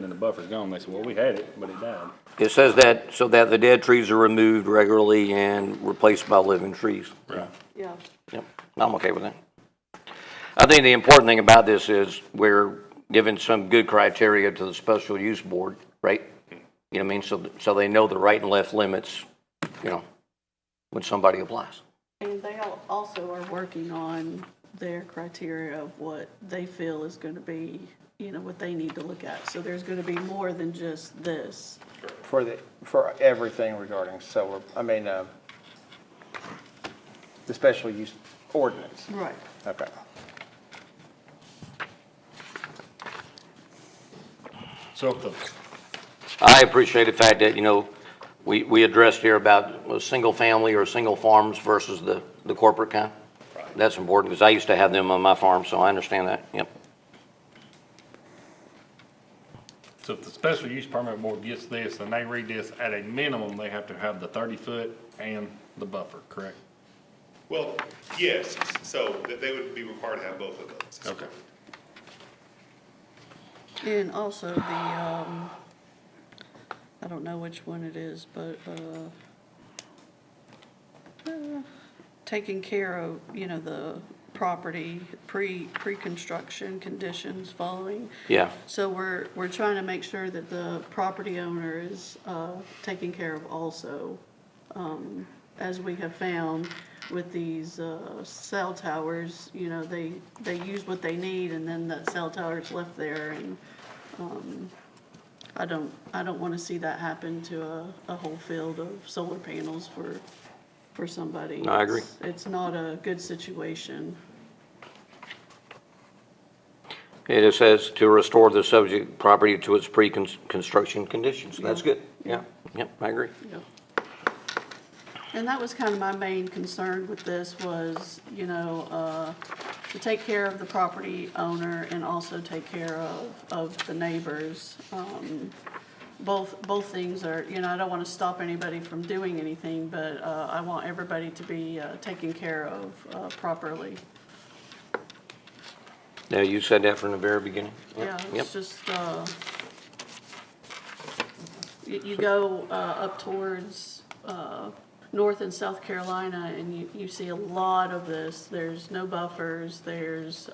and the buffer's gone. They said, well, we had it, but it died. It says that so that the dead trees are removed regularly and replaced by living trees. Right. Yeah. Yep, I'm okay with that. I think the important thing about this is we're giving some good criteria to the special use board, right? You know what I mean? So they know the right and left limits, you know, when somebody applies. And they also are working on their criteria of what they feel is going to be, you know, what they need to look at. So there's going to be more than just this. For everything regarding solar, the special use ordinance. Right. Okay. So if the, I appreciate the fact that, you know, we addressed here about single family or single farms versus the corporate kind. That's important because I used to have them on my farm, so I understand that. Yep. so if the special use permit board gets this and they read this, at a minimum, they have to have the 30-foot and the buffer, correct? Well, yes, so that they would be required to have both of those. Okay. And also the, I don't know which one it is, but, taking care of, you know, the property pre-construction conditions following. Yeah. So we're trying to make sure that the property owner is, taken care of also. As we have found with these, cell towers, you know, they use what they need and then that cell tower is left there and, I don't want to see that happen to a whole field of solar panels for somebody. I agree. It's not a good situation. It says to restore the subject property to its pre-construction conditions. That's good. Yeah. Yep, I agree. Yeah. And that was kind of my main concern with this was, you know, to take care of the property owner and also take care of the neighbors. Both things are, you know, I don't want to stop anybody from doing anything, but I want everybody to be taken care of properly. Now, you said that from the very beginning? Yeah, Yep. it's just, you go up towards North and South Carolina and you see a lot of this. There's no buffers, there's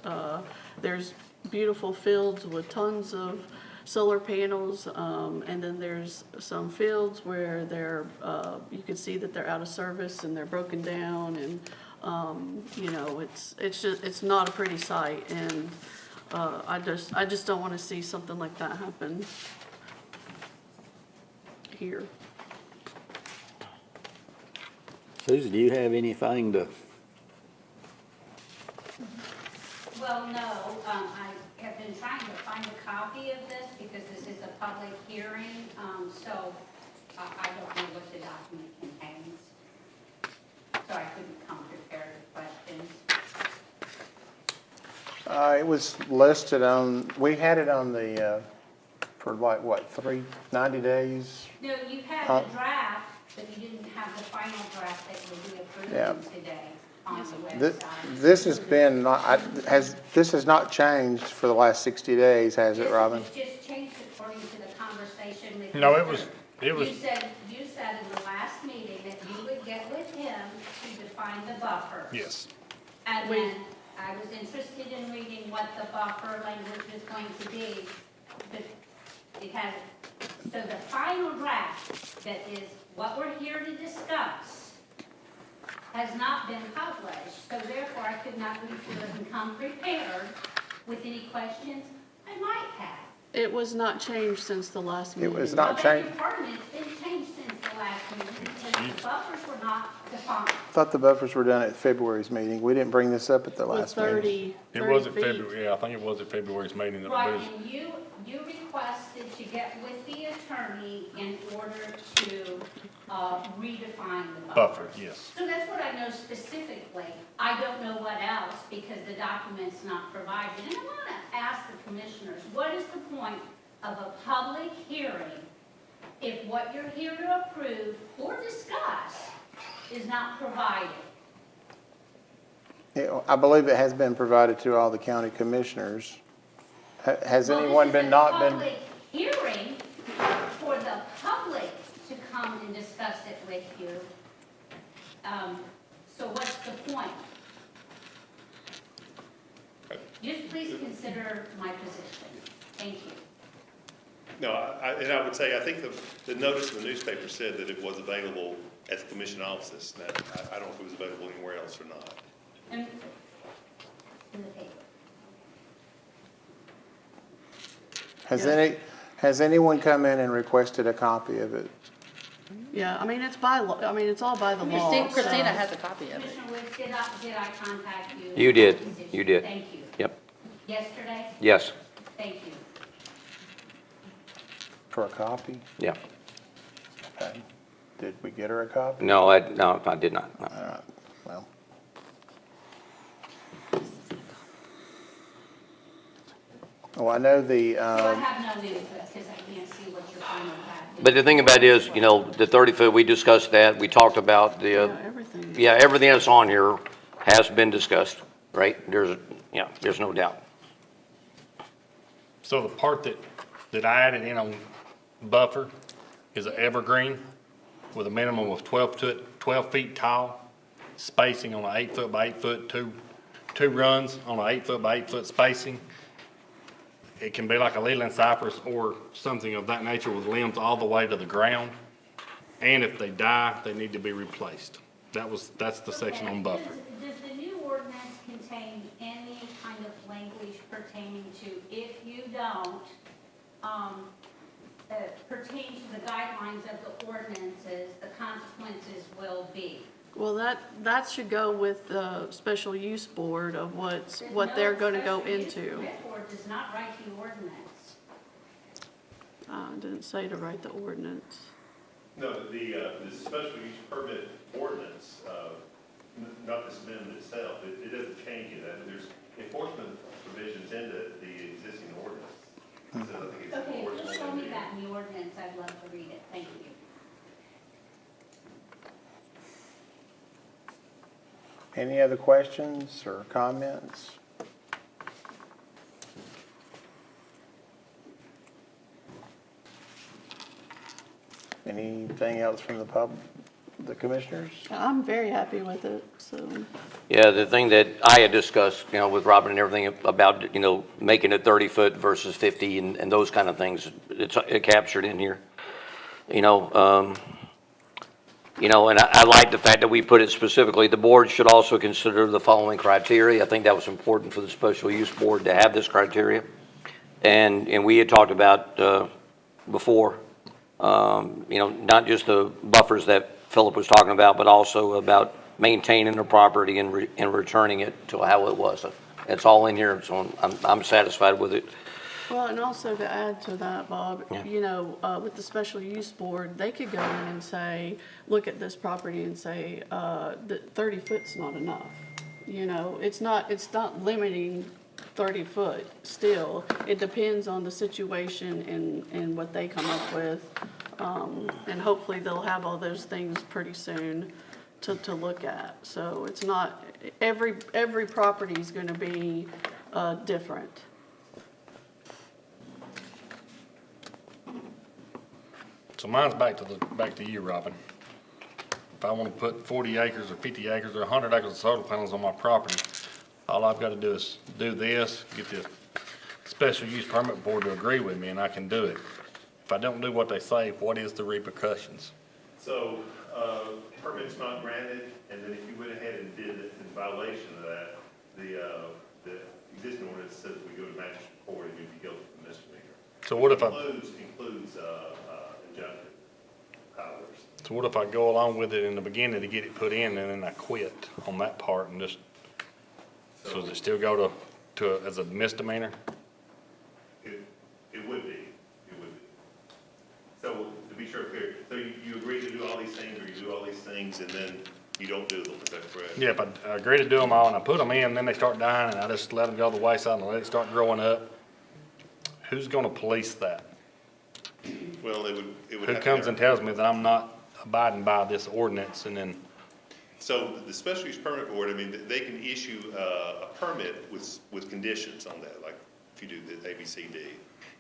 beautiful fields with tons of solar panels, and then there's some fields where you can see that they're out of service and they're broken down and, you know, it's not a pretty sight, and I just don't want to see something like that happen here. Susie, do you have anything to? Well, no, I have been trying to find a copy of this because this is a public hearing, so I don't know what the document contains. So I couldn't come prepared with questions. It was listed on, we had it on the, for like, what, 90 days? No, you had the draft, but you didn't have the final draft that will be approved today on the website. This has been, this has not changed for the last 60 days, has it, Robin? It's just changed according to the conversation with you. No, it was. You said in the last meeting that you would get with him to define the buffers. Yes. And then I was interested in reading what the buffer language is going to be, but it has, so the final draft that is what we're here to discuss has not been published, so therefore I could not read through it and come prepared with any questions I might have. It was not changed since the last meeting. It was not Well, changed. beg your pardon, it's been changed since the last meeting because the buffers were not defined. I thought the buffers were done at February's meeting. We didn't bring this up at the With last meeting. 30 It was at feet. February, yeah, I think it was at February's meeting. That Right, was, and you requested to get with the attorney in order to redefine the buffer. buffer, yes. So that's what I know specifically. I don't know what else because the document's not provided. And I want to ask the commissioners, what is the point of a public hearing if what you're here to approve or discuss is not provided? I believe it has been provided to all the county commissioners. Has Well, anyone this is been a not been? public hearing for the public to come and discuss it with you. So what's the point? Just please consider my position. Thank you. No, and I would say, I think the notice in the newspaper said that it was available at the commission offices. Now, I don't know if it was available anywhere else or not. In the paper. Has anyone come in and requested a copy of it? Yeah, I mean, it's by law, I mean, it's all by the law. Christina so- has a copy of it. Commissioner Woods, did I contact you? You did. on this You issue? did. Thank you. Yep, Yesterday? yes, Thank you. For a copy? yeah. Okay. Did we get her a copy? No, I did not. No. All right, well. Oh, I know the, So I have no news, because I can't see what your final draft is. But the thing about it is, you know, the 30-foot, we discussed that, we talked about the, Yeah, everything. yeah, everything that's on here has been discussed, right? There's no doubt. So the part that I added in on buffer is an evergreen with a minimum of 12 feet tall, spacing on an 8 foot by 8 foot, two runs on an 8 foot by 8 foot spacing. It can be like a leyland cypress or something of that nature with limbs all the way to the ground. And if they die, they need to be replaced. That's the section on buffer. Does the new ordinance contain any kind of language pertaining to if you don't, pertain to the guidelines of the ordinances, the consequences will be? Well, that should go with the special use board of what they're gonna go into. The board does not write the ordinance. Didn't say to write the ordinance. No, the special use permit ordinance, not this amendment itself, it doesn't change it. There's enforcement provisions in the existing ordinance. So I think it's Okay, enforceable just show in me the- that in the ordinance, I'd love to read it, thank you. any other questions or comments? Anything else from the commissioners? I'm very happy with it, so. Yeah, the thing that I had discussed, you know, with Robin and everything about, you know, making it 30 foot versus 50 and those kind of things, it captured in here. And I like the fact that we put it specifically, the board should also consider the following criteria. I think that was important for the special use board to have this criteria. And we had talked about, before, not just the buffers that Philip was talking about, but also about maintaining the property and returning it to how it was. It's all in here, so I'm satisfied with it. Well, and also to add to that, Bob, Yeah. with the special use board, they could go in and say, look at this property and say, that 30 foot's not enough. It's not limiting 30 foot still. It depends on the situation and what they come up with. And hopefully they'll have all those things pretty soon to look at. So it's not, every property is gonna be, different. So mine's back to you, Robin. If I wanna put 40 acres or 50 acres or 100 acres of solar panels on my property, all I've gotta do is do this, get the special use permit board to agree with me, and I can do it. If I don't do what they say, what is the repercussions? So, permit's not granted, and then if you went ahead and did it in violation of that, the existing ordinance says we go to magistrate court and you'd be guilty of misdemeanor. So what if I, Includes injunctive powers. so what if I go along with it in the beginning to get it put in, and then I quit on that part and just, so does it still go as a misdemeanor? It would be, it would be. So, to be sure, clear, so you agree to do all these things, or you do all these things, and then you don't do them, is that correct? Yeah, if I agree to do them all and I put them in, then they start dying, and I just let them go to the wayside and let it start growing up, who's gonna police that? Well, it would Who have to comes have- and tells me that I'm not abiding by this ordinance, and then, So the special use permit board, I mean, they can issue a permit with conditions on that, like if you do the A, B, C, D.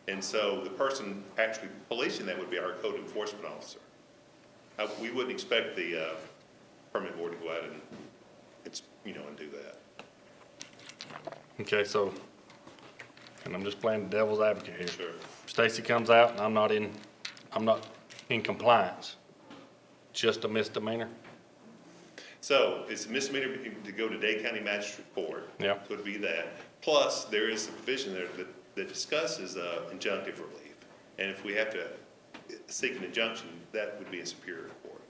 And so the person actually policing that would be our code enforcement officer. We wouldn't expect the permit board to go out and, and do that. Okay, so, and I'm just playing the devil's advocate here. Sure. Stacy comes out and I'm not in compliance. Just a misdemeanor? So it's a misdemeanor to go to Dade County Magistrate Court. Yeah. So it'd be that. Plus, there is a provision there that discusses injunctive relief. And if we have to seek an injunction, that would be a superior court.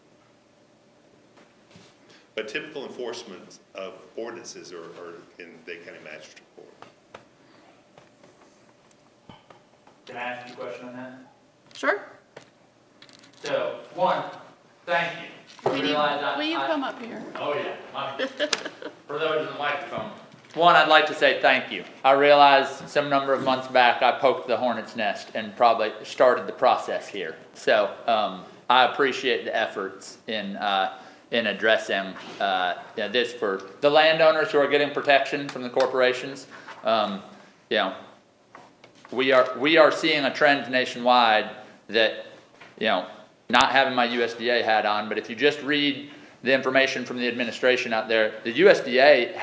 But typical enforcement of ordinances are in Dade County Magistrate Court. Can I ask you a question on that? Sure. So, one, thank you. I Will realize you come up here? Oh, yeah. For those in the microphone. One, I'd like to say thank you. I realize some number of months back, I poked the hornet's nest and probably started the process here. So, I appreciate the efforts in addressing, this for the landowners who are getting protection from the corporations. We are seeing a trend nationwide that, not having my USDA hat on, but if you just read the information from the administration out there, the USDA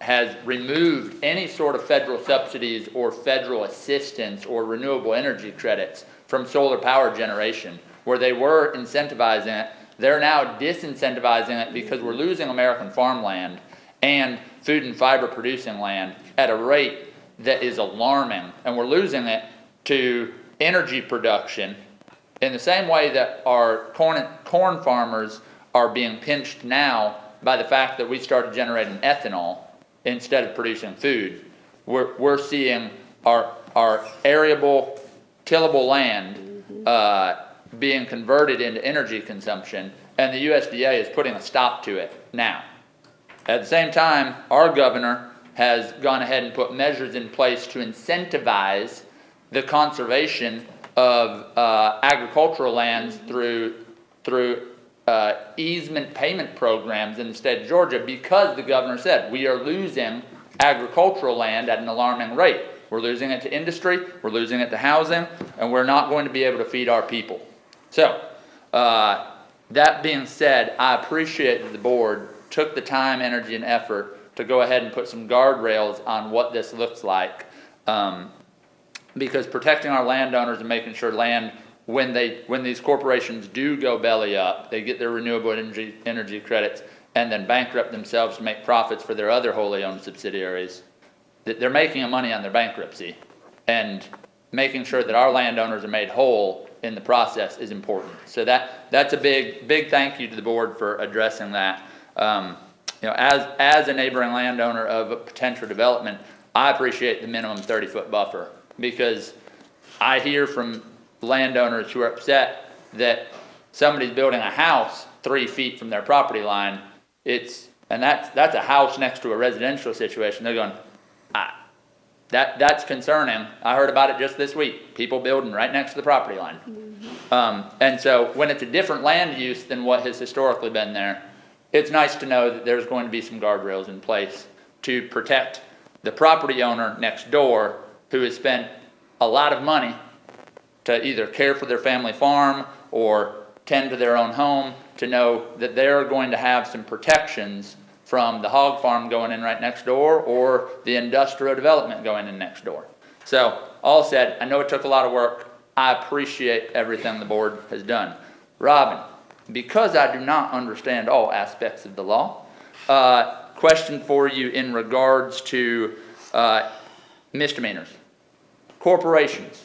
has removed any sort of federal subsidies or federal assistance or renewable energy credits from solar power generation. Where they were incentivizing it, they're now disincentivizing it because we're losing American farmland and food and fiber producing land at a rate that is alarming. And we're losing it to energy production in the same way that our corn farmers are being pinched now by the fact that we started generating ethanol instead of producing food. We're seeing our arable, tillable land being converted into energy consumption, and the USDA is putting a stop to it now. At the same time, our governor has gone ahead and put measures in place to incentivize the conservation of agricultural lands through easement payment programs in the state of Georgia, because the governor said we are losing agricultural land at an alarming rate. We're losing it to industry, we're losing it to housing, and we're not going to be able to feed our people. So, that being said, I appreciate that the board took the time, energy, and effort to go ahead and put some guardrails on what this looks like. Because protecting our landowners and making sure land, when these corporations do go belly up, they get their renewable energy credits and then bankrupt themselves to make profits for their other wholly owned subsidiaries, that they're making money on their bankruptcy, and making sure that our landowners are made whole in the process is important. So that's a big thank you to the board for addressing that. As a neighboring landowner of a potential development, I appreciate the minimum 30-foot buffer, because I hear from landowners who are upset that somebody's building a house 3 feet from their property line. That's a house next to a residential situation. They're going, that's concerning. I heard about it just this week. People building right next to the property line. And so when it's a different land use than what has historically been there, it's nice to know that there's going to be some guardrails in place to protect the property owner next door, who has spent a lot of money to either care for their family farm or tend to their own home, to know that they're going to have some protections from the hog farm going in right next door or the industrial development going in next door. So, all said, I know it took a lot of work. I appreciate everything the board has done. Robin, because I do not understand all aspects of the law, question for you in regards to misdemeanors. Corporations,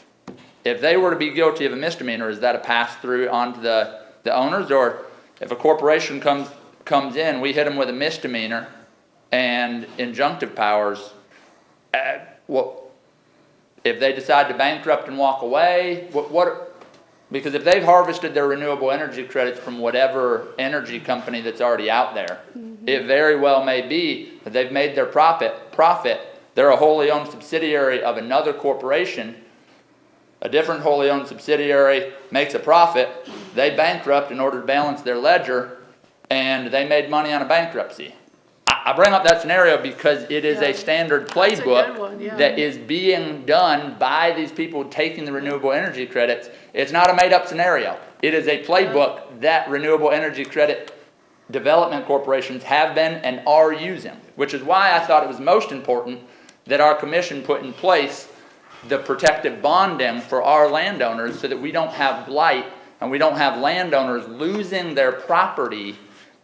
if they were to be guilty of a misdemeanor, is that a pass-through onto the owners? Or if a corporation comes in, we hit them with a misdemeanor and injunctive powers, if they decide to bankrupt and walk away, because if they've harvested their renewable energy credits from whatever energy company that's already out there, it very well may be that they've made their profit, they're a wholly owned subsidiary of another corporation, a different wholly owned subsidiary makes a profit, they bankrupt in order to balance their ledger, and they made money on a bankruptcy. I bring up that scenario because it is Yeah. a standard That's a good one, playbook yeah. that is being done by these people taking the renewable energy credits. It's not a made-up scenario. It is a playbook that renewable energy credit development corporations have been and are using, which is why I thought it was most important that our commission put in place the protective bonding for our landowners so that we don't have blight and we don't have landowners losing their property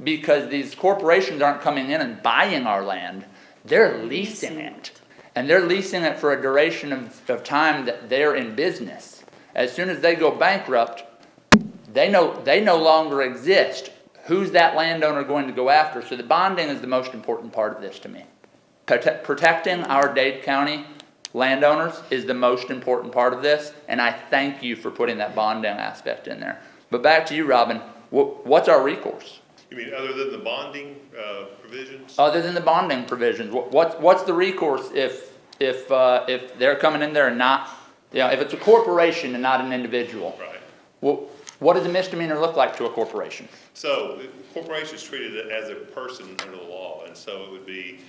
because these corporations aren't coming in and buying our land, they're leasing it. And they're leasing it for a duration of time that they're in business. As soon as they go bankrupt, they no longer exist. Who's that landowner going to go after? So the bonding is the most important part of this to me. Protecting our Dade County landowners is the most important part of this, and I thank you for putting that bonding aspect in there. But back to you, Robin, what's our recourse? You mean other than the bonding provisions? Other than the bonding provisions, what's the recourse if they're coming in there and not, if it's a corporation and not an individual? Right. What does a misdemeanor look like to a corporation? So the corporation is treated as a person under the law, and so it would be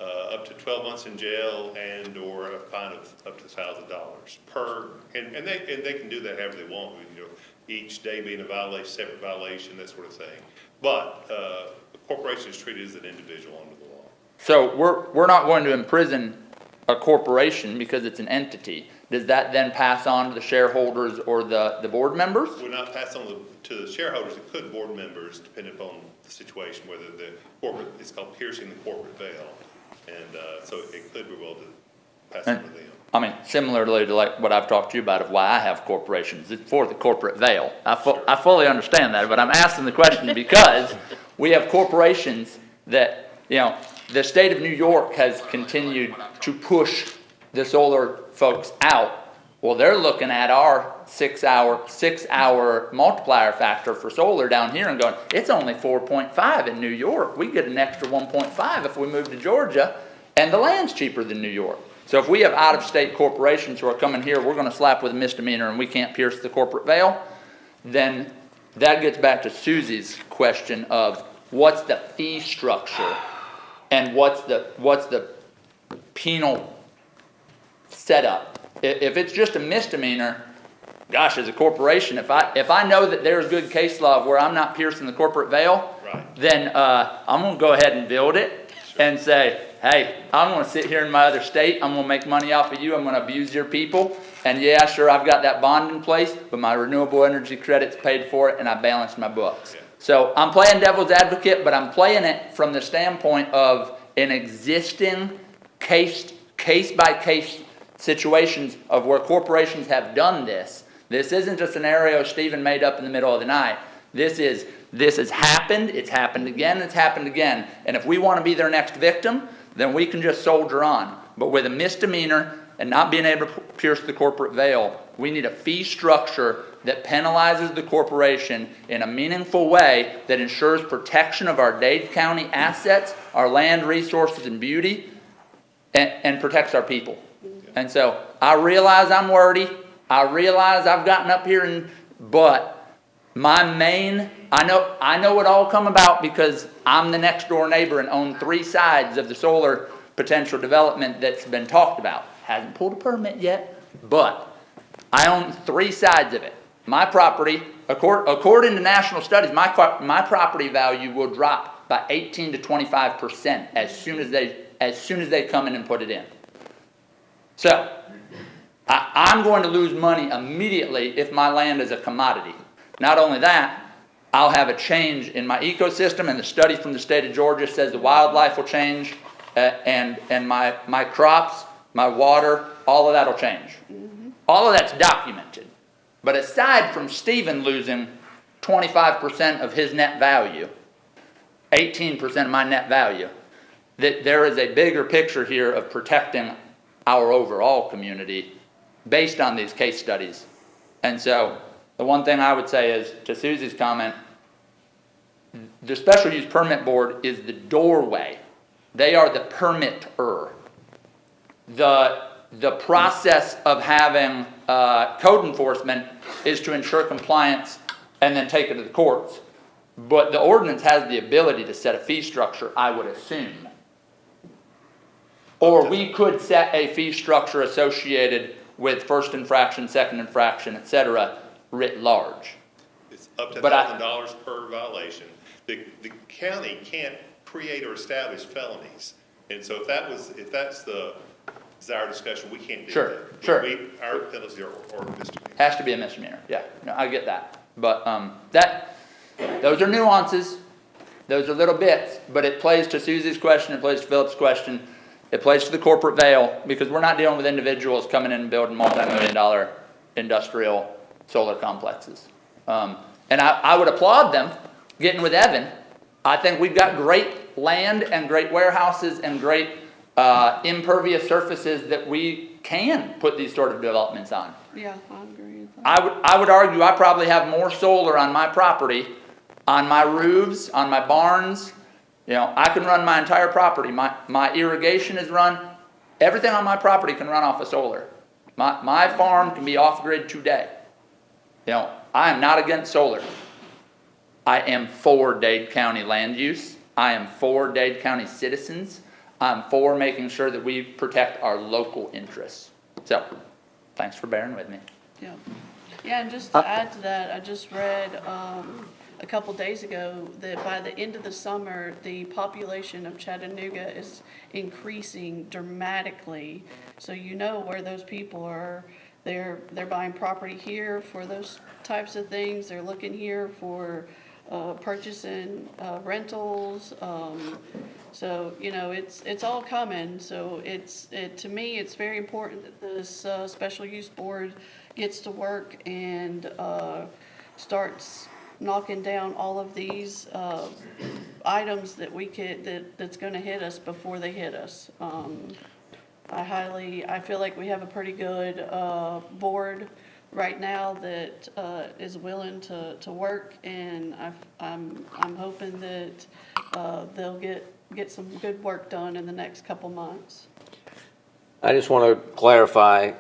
up to 12 months in jail and or a fine of up to $1,000 per, and they can do that however they want, each day being a violation, separate violation, that sort of thing. But the corporation is treated as an individual under the law. So we're not going to imprison a corporation because it's an entity. Does that then pass on to the shareholders or the board members? Would not pass on to the shareholders. It could board members, depending upon the situation, whether the corporate, it's called piercing the corporate veil. And so it could be well to pass on to them. I mean, similarly to like what I've talked to you about of why I have corporations, it's for the corporate veil. I fully understand that, but I'm asking the question because we have corporations that, the state of New York has continued to push the solar folks out. Well, they're looking at our 6 hour multiplier factor for solar down here and going, it's only 4.5 in New York. We get an extra 1.5 if we move to Georgia, and the land's cheaper than New York. So if we have out-of-state corporations who are coming here, we're going to slap with a misdemeanor and we can't pierce the corporate veil, then that gets back to Susie's question of what's the fee structure and what's the penal setup. If it's just a misdemeanor, gosh, as a corporation, if I know that there's good case law where I'm not piercing the corporate veil, Right. then I'm going to go ahead and build it and say, hey, I'm going to sit here in my other state, I'm going to make money off of you, I'm going to abuse your people, and yeah, sure, I've got that bond in place, but my renewable energy credits paid for it, and I balanced my books. Yeah. So I'm playing devil's advocate, but I'm playing it from the standpoint of an existing case-by-case situations of where corporations have done this. This isn't a scenario Stephen made up in the middle of the night. This has happened, it's happened again, it's happened again. And if we want to be their next victim, then we can just soldier on. But with a misdemeanor and not being able to pierce the corporate veil, we need a fee structure that penalizes the corporation in a meaningful way that ensures protection of our Dade County assets, our land resources and beauty, and protects our people. And so I realize I'm wordy. I realize I've gotten up here but my main, I know it all come about because I'm the next door neighbor and own 3 sides of the solar potential development that's been talked about. Hasn't pulled a permit yet, but I own 3 sides of it. My property, according to national studies, my property value will drop by 18 to 25% as soon as they come in and put it in. So I'm going to lose money immediately if my land is a commodity. Not only that, I'll have a change in my ecosystem, and the study from the state of Georgia says the wildlife will change, and my crops, my water, all of that will change. Mm-hmm. All of that's documented. But aside from Stephen losing 25% of his net value, 18% of my net value, that there is a bigger picture here of protecting our overall community based on these case studies. And so the one thing I would say is, to Susie's comment, the Special Use Permit Board is the doorway. They are the permitter. The process of having code enforcement is to ensure compliance and then take it to the courts. But the ordinance has the ability to set a fee structure, I would assume. Or we could set a fee structure associated with first infraction, second infraction, et cetera, writ large. It's up to But I- $1,000 per violation. The county can't create or establish felonies. And so if that's the desired discussion, we can't do Sure, that. sure. Our penalties are misdemeanor. Has to be a misdemeanor, yeah, no, I get that. But, those are nuances, those are little bits, but it plays to Susie's question, it plays to Philip's question, it plays to the corporate veil, because we're not dealing with individuals coming in and building multi-million-dollar industrial solar complexes. And I would applaud them getting with Evan. I think we've got great land and great warehouses and great impervious surfaces that we can put these sort of developments on. Yeah, I agree with that. I would argue I probably have more solar on my property, on my roofs, on my barns. You know, I can run my entire property. My irrigation is run. Everything on my property can run off of solar. My farm can be off grid today. You know, I am not against solar. I am for Dade County land use. I am for Dade County citizens. I'm for making sure that we protect our local interests. So, thanks for bearing with me. Yeah, yeah, and just to add to that, I just read, a couple days ago that by the end of the summer, the population of Chattanooga is increasing dramatically. So you know where those people are, they're buying property here for those types of things, they're looking here for, purchasing, rentals, so, you know, it's all coming, so to me, it's very important that this, special use board gets to work and, starts knocking down all of these, items that that's gonna hit us before they hit us. I feel like we have a pretty good, board right now that, is willing to work, and I'm hoping that, they'll get some good work done in the next couple months. I just want to clarify,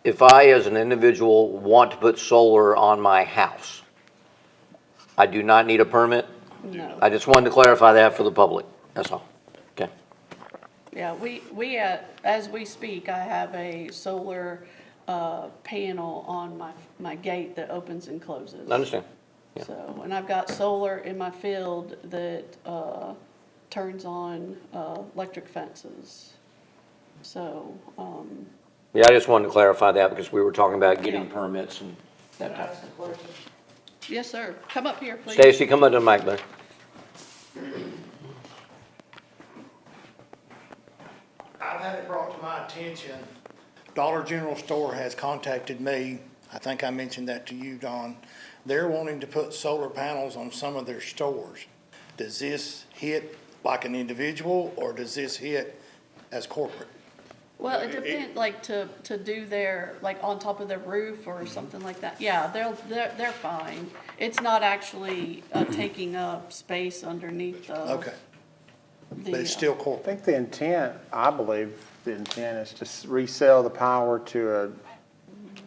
if I, as an individual, want to put solar on my house, I do not need a permit? No. I just wanted to clarify that for the public, that's all. Okay. Yeah, as we speak, I have a solar, panel on my gate that opens and closes. I understand. Yeah. So, and I've got solar in my field that, turns on, electric fences. So, Yeah, I just wanted to clarify that because we were talking about getting Yeah. permits and that type of thing. yes, sir. Come up here, please. Stacy, come up to the mic there. I've had it brought to my attention, Dollar General store has contacted me, I think I mentioned that to you, Don. They're wanting to put solar panels on some of their stores. Does this hit like an individual, or does this hit as corporate? Well, it depends, like, to do their, like, on top of their roof or something like that. Yeah, they're fine. It's not actually, taking up space underneath the. Okay, but it's the, still I corporate. think the intent, I believe, the intent is to resell the power to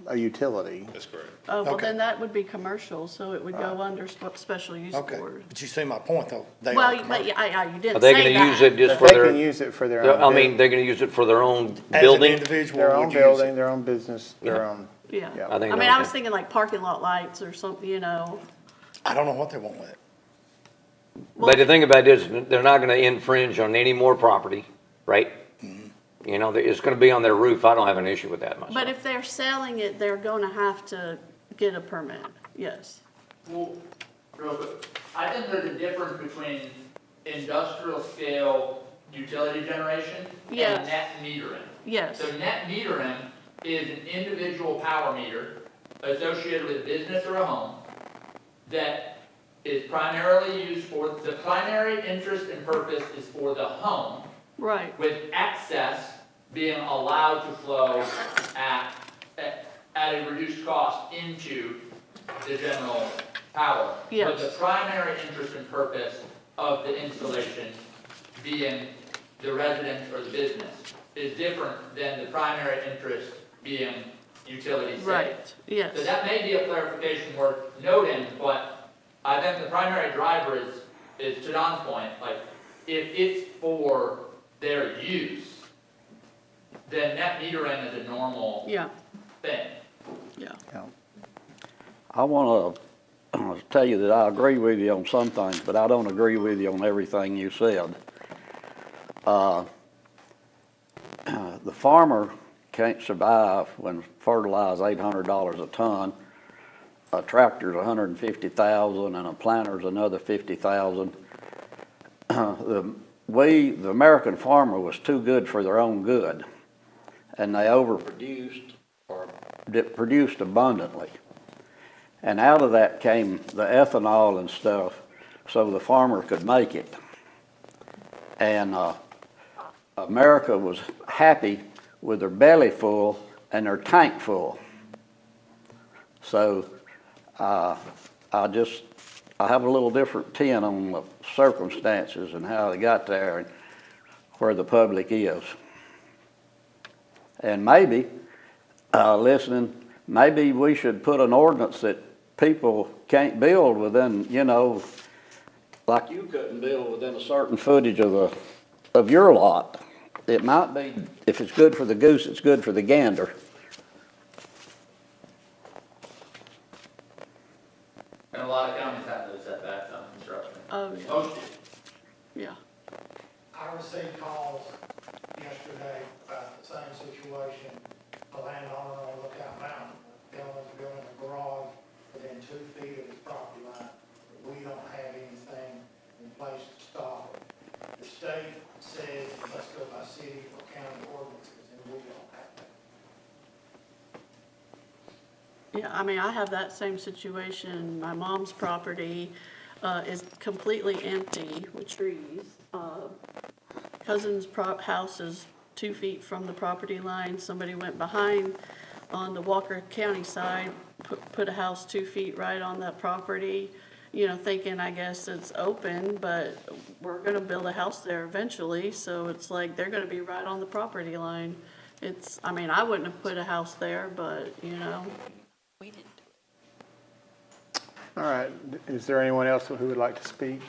a utility. That's correct. Oh, well, Okay. then that would be commercial, so it would go under special use Okay, board. but you see my point, though. They Well, are but commercial. you didn't Are they say going to that. use it just If for they their, can use it for their own. I mean, they're going to use it for their own As an building? individual, Their own would use building, it. their own business, their Yeah. own. Yeah. Yeah. I think I mean, they're I was okay. thinking like parking lot lights or something, you know. I don't know what they want with it. But the thing about it is, they're not going to infringe on any more property, right? You know, it's going to be on their roof. I don't have an issue with that myself. But if they're selling it, they're gonna have to get a permit, yes. Well, real quick, I think there's a difference between industrial scale utility generation Yes. and net metering. Yes, So net metering is an individual power meter associated with a business or a home that is primarily used for, the primary interest and purpose is for the home, right, with excess being allowed to flow at a reduced cost into the general power. Yes. But the primary interest and purpose of the installation being the residence or the business is different than the primary interest being utility sales. right, yes. So that may be a clarification worth noting, but I think the primary driver is to Don's point, like, if it's for their use, then net metering is a normal Yeah, thing. yeah. I want to tell you that I agree with you on some things, but I don't agree with you on everything you said. The farmer can't survive when fertilizer $800 a ton, a tractor's $150,000, and a planter's another $50,000. The American farmer was too good for their own good, and they overproduced or produced abundantly. And out of that came the ethanol and stuff, so the farmer could make it. And America was happy with their belly full and their tank full. So I have a little different tin on the circumstances and how they got there and where the public is. And maybe, maybe we should put an ordinance that people can't build within, like you couldn't build within a certain footage of your lot. It might be, if it's good for the goose, it's good for the gander. And a lot of counties have those setbacks on construction. Oh, yeah. Most do. Yeah. I received calls yesterday about the same situation. A landowner on Lookout Mountain, gentleman's building a garage within 2 feet of his property line. We don't have anything in place to stop it. The state says, let's go by city or county ordinances, and we don't have that. Yeah, I mean, I have that same situation. My mom's property is completely empty with trees. Cousin's house is 2 feet from the property line. Somebody went behind on the Walker County side, put a house 2 feet right on that property, thinking, I guess it's open, but we're gonna build a house there eventually, so it's like, they're gonna be right on the property line. I mean, I wouldn't have put a house there, but, We didn't. All right, is there anyone else who would like to speak?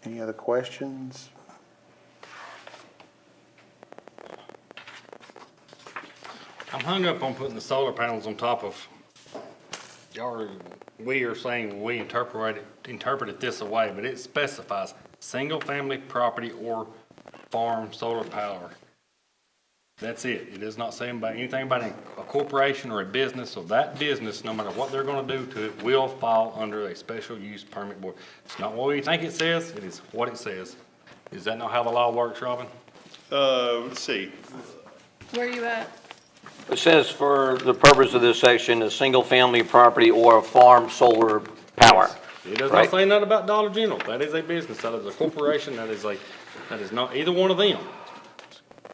Any other questions? I'm hung up on putting the solar panels on top of, we are saying we interpret it this way, but it specifies single-family property or farm solar power. That's it. It does not say anything about a corporation or a business, so that business, no matter what they're gonna do to it, will fall under a special use permit board. It's not what we think it says, it is what it says. Is that not how the law works, Robin? Let's see. where are you at? It says for the purpose of this section, a single-family property or a farm solar power. It does Right. not say nothing about Dollar General. That is a business, that is a corporation, that is not either one of them.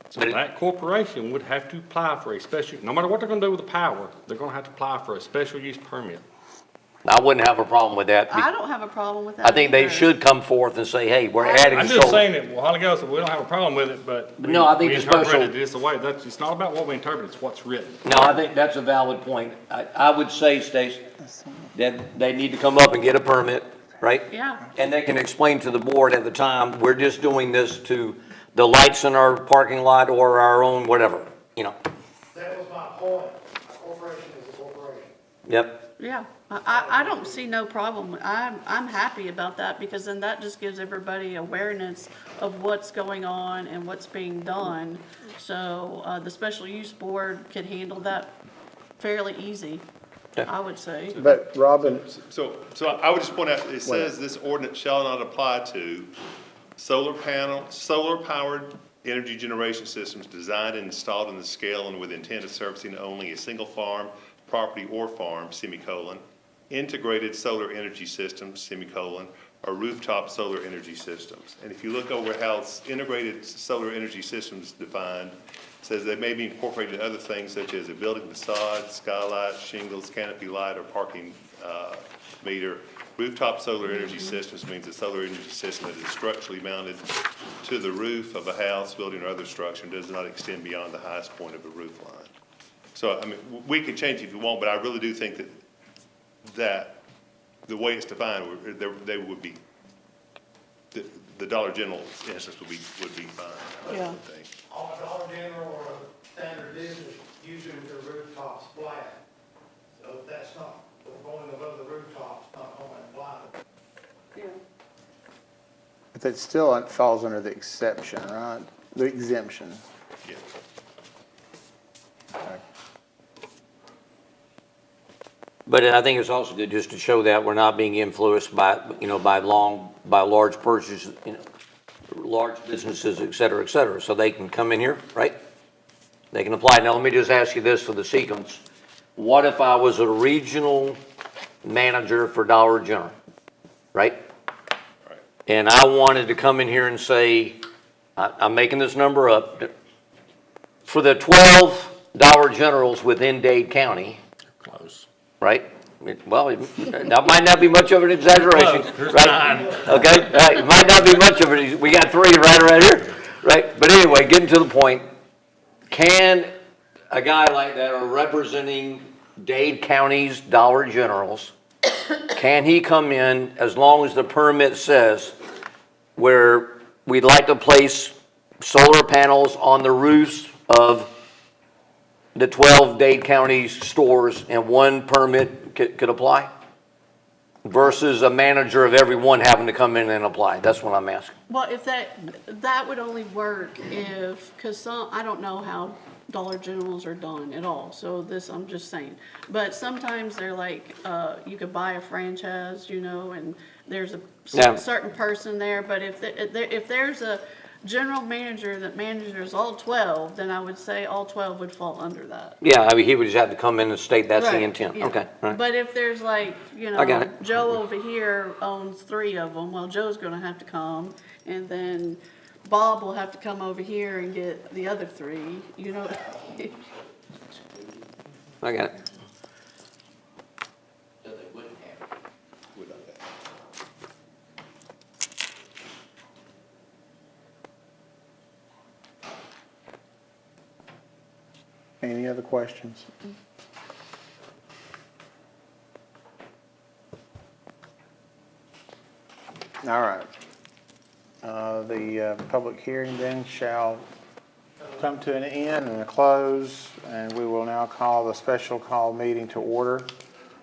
So But that corporation would have to apply for a special, no matter what they're gonna do with the power, they're gonna have to apply for a special use permit. I wouldn't have a problem with that. I don't have a problem with that I think they either. should come forth and say, hey, we're adding I'm just solar. saying it a while ago, so we don't have a problem with it, but No, I think we the special- interpreted this away. It's not about what we interpret, it's what's written. No, I think that's a valid point. I would say, Stace, that they need to come up and get a permit, right? Yeah. And they can explain to the board at the time, we're just doing this to the lights in our parking lot or our own whatever, That was my point. A corporation is a corporation. Yep. Yeah, I don't see no problem. I'm happy about that because then that just gives everybody awareness of what's going on and what's being done. So, the special use board could handle that fairly easy, I would say. But Robin, So I would just point out, it says this ordinance shall not apply to solar-powered energy generation systems designed and installed in the scale and with intent of servicing only a single farm, property or farm, semicolon, integrated solar energy systems, semicolon, or rooftop solar energy systems. And if you look over how integrated solar energy systems defined, it says they may be incorporated in other things such as a building facade, skylight, shingles, canopy light, or parking meter. Rooftop solar energy systems means a solar energy system that is structurally mounted to the roof of a house, building, or other structure and does not extend beyond the highest point of a roof line. So, I mean, we could change it if you want, but I really do think that that, the way it's defined, they would be, the Dollar General instance would be fine, I Yeah. would think. On a Dollar General or a standard business, usually the rooftop's flat. So if that's not, going above the rooftop's not going to apply. Yeah. But that still falls under the exception, right? The exemption. Yeah. Okay. But I think it's also good just to show that we're not being influenced by, by large purchases, large businesses, et cetera, so they can come in here, right? They can apply. Now, let me just ask you this for the sequence. What if I was a regional manager for Dollar General, right? Right. And I wanted to come in here and say, I'm making this number up, for the 12 Dollar Generals within Dade County, Close. right? That might not be much of an exaggeration, There's right? 9. Okay, it might not be much of it. We got 3 right around here, right? But anyway, getting to the point, can a guy like that, or representing Dade County's Dollar Generals, can he come in as long as the permit says where we'd like to place solar panels on the roofs of the 12 Dade County stores and one permit could apply? Versus a manager of every one having to come in and apply? That's what I'm asking. Well, if that would only work if, because I don't know how Dollar Generals are done at all, so I'm just saying. But sometimes they're like, you could buy a franchise, and there's a Yeah. certain person there, but if there's a general manager that manages all 12, then I would say all 12 would fall under that. Yeah, I mean, he would just have to come in and state that's the Right, intent. yeah. Okay, all right. But if there's like, I got it. Joe over here owns 3 of them, well, Joe's gonna have to come, and then Bob will have to come over here and get the other 3, I got it. Without that. Any other questions? All right. The public hearing then shall come to an end and a close, and we will now call the special call meeting to order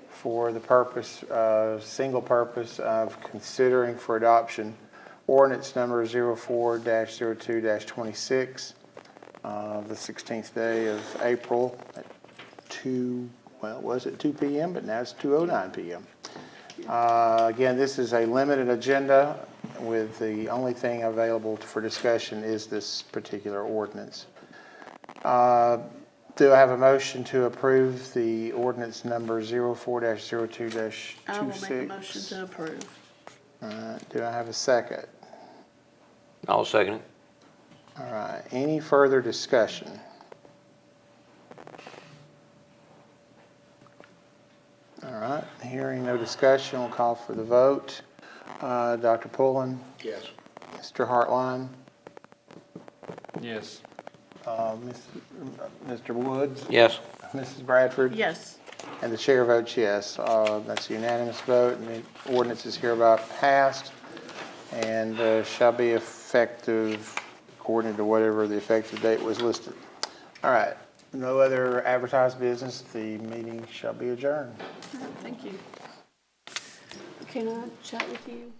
for the purpose, single purpose of considering for adoption ordinance number 04-02-26, the 16th day of April at 2 p.m., but now it's 2:09 p.m. Again, this is a limited agenda with the only thing available for discussion is this particular ordinance. Do I have a motion to approve the ordinance number 04-02-26? I will make a motion to approve. All right, do I have a second? I'll second it. All right, any further discussion? All right, hearing no discussion, we'll call for the vote. Dr. Pullen? Yes. Mr. Hartline? Yes. Mr. Woods? Yes. Mrs. Bradford? Yes. And the chair votes yes. That's a unanimous vote, and the ordinance is hereby passed and shall be effective according to whatever the effective date was listed. All right, no other advertised business. The meeting shall be adjourned. Thank you. Can I chat with you?